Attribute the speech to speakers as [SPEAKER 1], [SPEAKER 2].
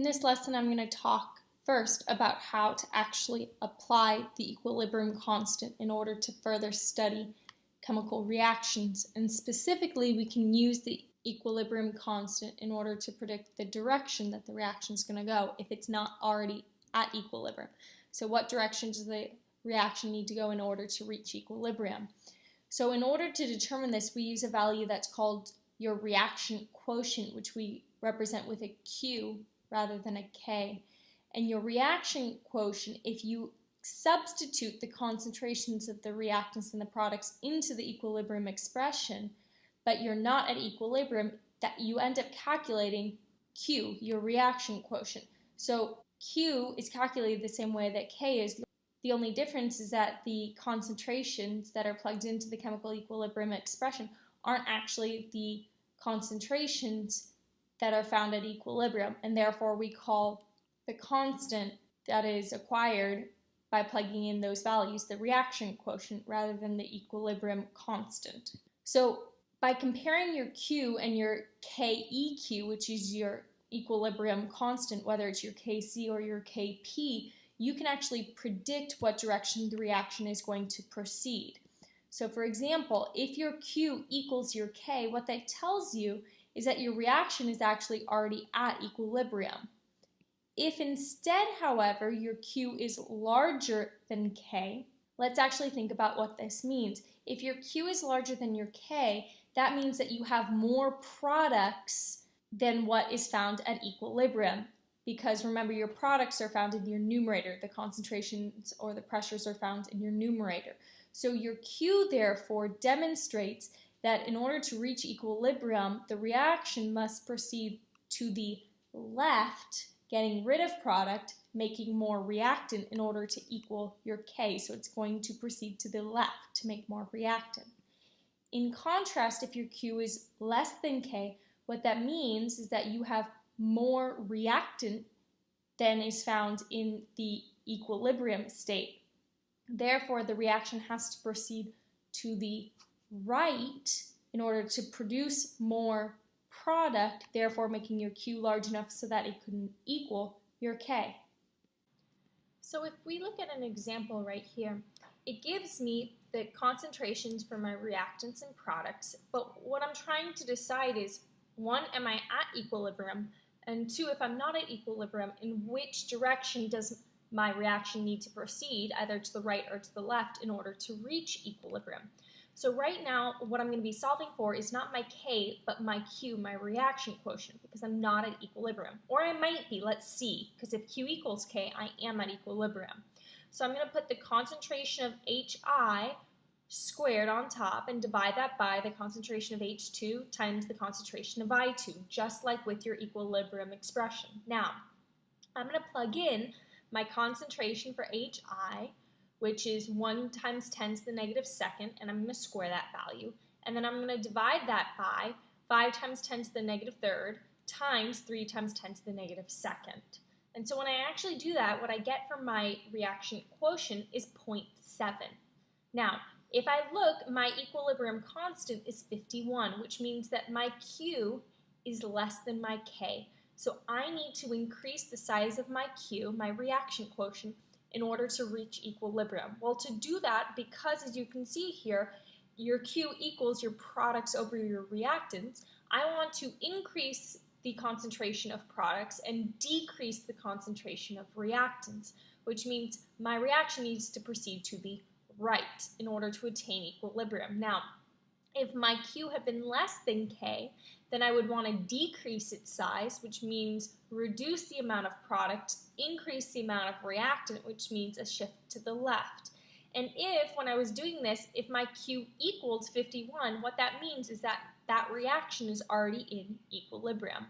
[SPEAKER 1] In this lesson, I'm going to talk first about how to actually apply the equilibrium constant in order to further study chemical reactions. And specifically, we can use the equilibrium constant in order to predict the direction that the reaction is going to go if it's not already at equilibrium. So what direction does the reaction need to go in order to reach equilibrium? So in order to determine this, we use a value that's called your reaction quotient, which we represent with a Q rather than a K. And your reaction quotient, if you substitute the concentrations of the reactants and the products into the equilibrium expression, but you're not at equilibrium, that you end up calculating Q, your reaction quotient. So Q is calculated the same way that K is. The only difference is that the concentrations that are plugged into the chemical equilibrium expression aren't actually the concentrations that are found at equilibrium, and therefore we call the constant that is acquired by plugging in those values the reaction quotient rather than the equilibrium constant. So by comparing your Q and your KEQ, which is your equilibrium constant, whether it's your Kc or your Kp, you can actually predict what direction the reaction is going to proceed. So for example, if your Q equals your K, what that tells you is that your reaction is actually already at equilibrium. If instead, however, your Q is larger than K, let's actually think about what this means. If your Q is larger than your K, that means that you have more products than what is found at equilibrium. Because remember, your products are found in your numerator. The concentrations or the pressures are found in your numerator. So your Q, therefore, demonstrates that in order to reach equilibrium, the reaction must proceed to the left, getting rid of product, making more reactant in order to equal your K. So it's going to proceed to the left to make more reactant. In contrast, if your Q is less than K, what that means is that you have more reactant than is found in the equilibrium state. Therefore, the reaction has to proceed to the right in order to produce more product, therefore making your Q large enough so that it couldn't equal your K. So if we look at an example right here, it gives me the concentrations for my reactants and products, but what I'm trying to decide is, one, am I at equilibrium? And two, if I'm not at equilibrium, in which direction does my reaction need to proceed, either to the right or to the left, in order to reach equilibrium? So right now, what I'm going to be solving for is not my K, but my Q, my reaction quotient, because I'm not at equilibrium. Or I might be, let's see, because if Q equals K, I am at equilibrium. So I'm going to put the concentration of HI squared on top and divide that by the concentration of H2 times the concentration of I2, just like with your equilibrium expression. Now, I'm going to plug in my concentration for HI, which is 1 times 10 to the negative second, and I'm going to square that value. And then I'm going to divide that by 5 times 10 to the negative third times 3 times 10 to the negative second. And so when I actually do that, what I get from my reaction quotient is 0.7. Now, if I look, my equilibrium constant is 51, which means that my Q is less than my K. So I need to increase the size of my Q, my reaction quotient, in order to reach equilibrium. Well, to do that, because as you can see here, your Q equals your products over your reactants, I want to increase the concentration of products and decrease the concentration of reactants, which means my reaction needs to proceed to the right in order to attain equilibrium. Now, if my Q had been less than K, then I would want to decrease its size, which means reduce the amount of product, increase the amount of reactant, which means a shift to the left. And if, when I was doing this, if my Q equals 51, what that means is that that reaction is already in equilibrium.